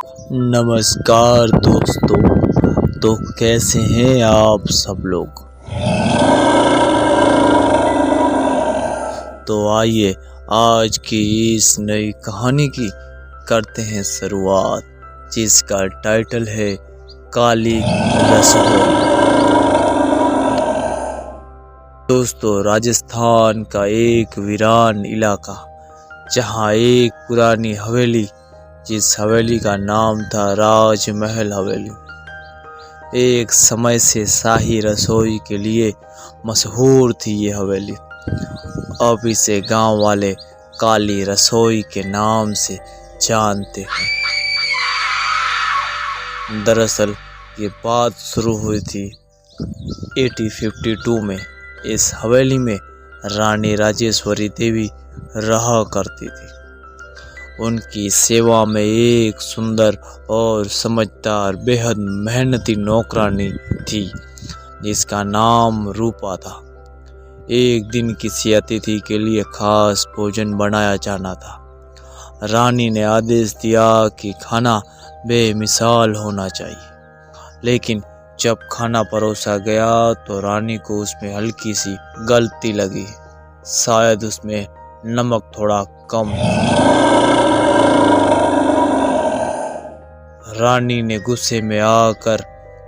नमस्कार दोस्तों, तो कैसे हैं आप सब लोग। तो आइए आज की इस नई कहानी की करते हैं शुरुआत, जिसका टाइटल है काली रसोई। दोस्तों, राजस्थान का एक वीरान इलाका, जहां एक पुरानी हवेली, जिस हवेली का नाम था राजमहल हवेली, एक समय से शाही रसोई के लिए मशहूर थी। ये हवेली अब इसे गांव वाले काली रसोई के नाम से जानते हैं। दरअसल ये बात शुरू हुई थी 1852 में। इस हवेली में रानी राजेश्वरी देवी रहा करती थी। उनकी सेवा में एक सुंदर और समझदार, बेहद मेहनती नौकरानी थी, जिसका नाम रूपा था। एक दिन किसी अतिथि के लिए खास भोजन बनाया जाना था। रानी ने आदेश दिया कि खाना बेमिसाल होना चाहिए, लेकिन जब खाना परोसा गया तो रानी को उसमें हल्की सी गलती लगी। शायद उसमें नमक थोड़ा कम था। रानी ने गुस्से में आकर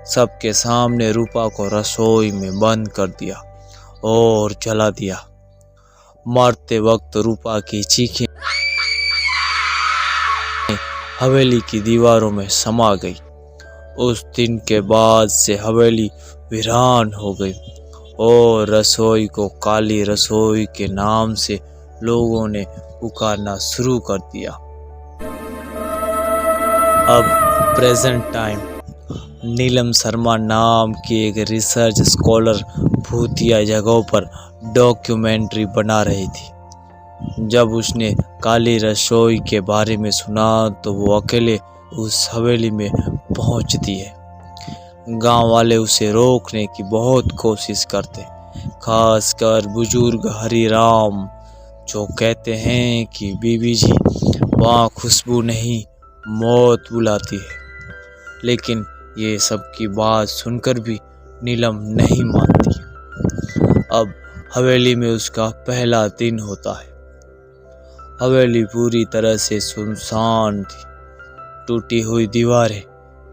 सबके सामने रूपा को रसोई में बंद कर दिया और जला दिया। मरते वक्त रूपा की चीखें हवेली की दीवारों में समा गई। उस दिन के बाद से हवेली वीरान हो गई और रसोई को काली रसोई के नाम से लोगों ने पुकारना शुरू कर दिया। अब प्रेजेंट टाइम, नीलम शर्मा नाम की एक रिसर्च स्कॉलर भूतिया जगहों पर डॉक्यूमेंट्री बना रही थी। जब उसने काली रसोई के बारे में सुना तो वो अकेले उस हवेली में पहुंचती है। गांव वाले उसे रोकने की बहुत कोशिश करते, खासकर बुजुर्ग हरिराम, जो कहते हैं कि बीबी जी, वहाँ खुशबू नहीं, मौत बुलाती है। लेकिन ये सब की बात सुनकर भी नीलम नहीं मानती। अब हवेली में उसका पहला दिन होता है। हवेली पूरी तरह से सुनसान थी। टूटी हुई दीवारें,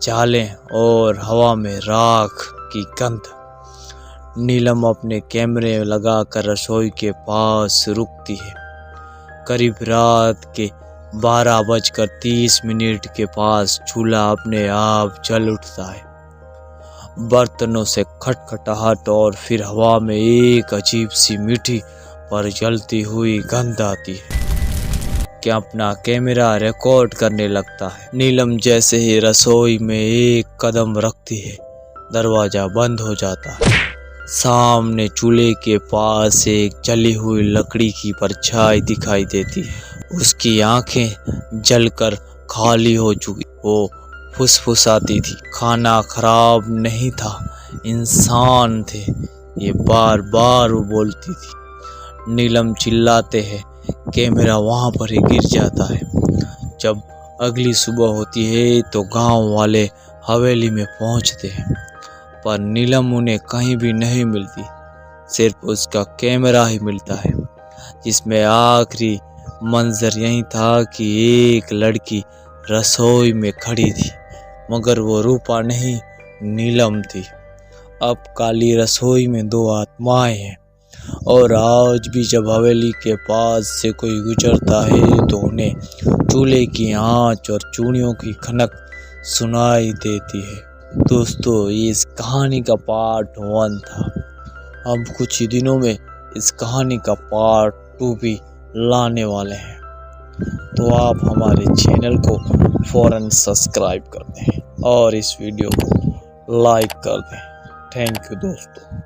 जालें और हवा में राख की गंध। नीलम अपने कैमरे लगाकर रसोई के पास रुकती है। करीब रात के 12:30 के पास चूल्हा अपने आप जल उठता है। बर्तनों से खटखटाहट और फिर हवा में एक अजीब सी मीठी पर जलती हुई गंध आती है कि अपना कैमरा रिकॉर्ड करने लगता है। नीलम जैसे ही रसोई में एक कदम रखती है, दरवाजा बंद हो जाता है। सामने चूल्हे के पास एक जली हुई लकड़ी की परछाई दिखाई देती है। उसकी आंखें जलकर खाली हो चुकी। वो फुसफुसाती थी, खाना खराब नहीं था, इंसान थे। ये बार बार वो बोलती थी। नीलम चिल्लाते हैं, कैमरा वहां पर ही गिर जाता है। जब अगली सुबह होती है तो गांव वाले हवेली में पहुंचते हैं, पर नीलम उन्हें कहीं भी नहीं मिलती। सिर्फ उसका कैमरा ही मिलता है, जिसमें आखिरी मंजर यही था कि एक लड़की रसोई में खड़ी थी, मगर वो रूपा नहीं, नीलम थी। अब काली रसोई में 2 आत्माएं हैं, और आज भी जब हवेली के पास से कोई गुजरता है तो उन्हें चूल्हे की आंच और चूड़ियों की खनक सुनाई देती है। दोस्तों, ये इस कहानी का पार्ट 1 था। अब कुछ ही दिनों में इस कहानी का पार्ट 2 भी लाने वाले हैं, तो आप हमारे चैनल को फौरन सब्सक्राइब कर दें और इस वीडियो को लाइक कर दें। थैंक यू दोस्तों।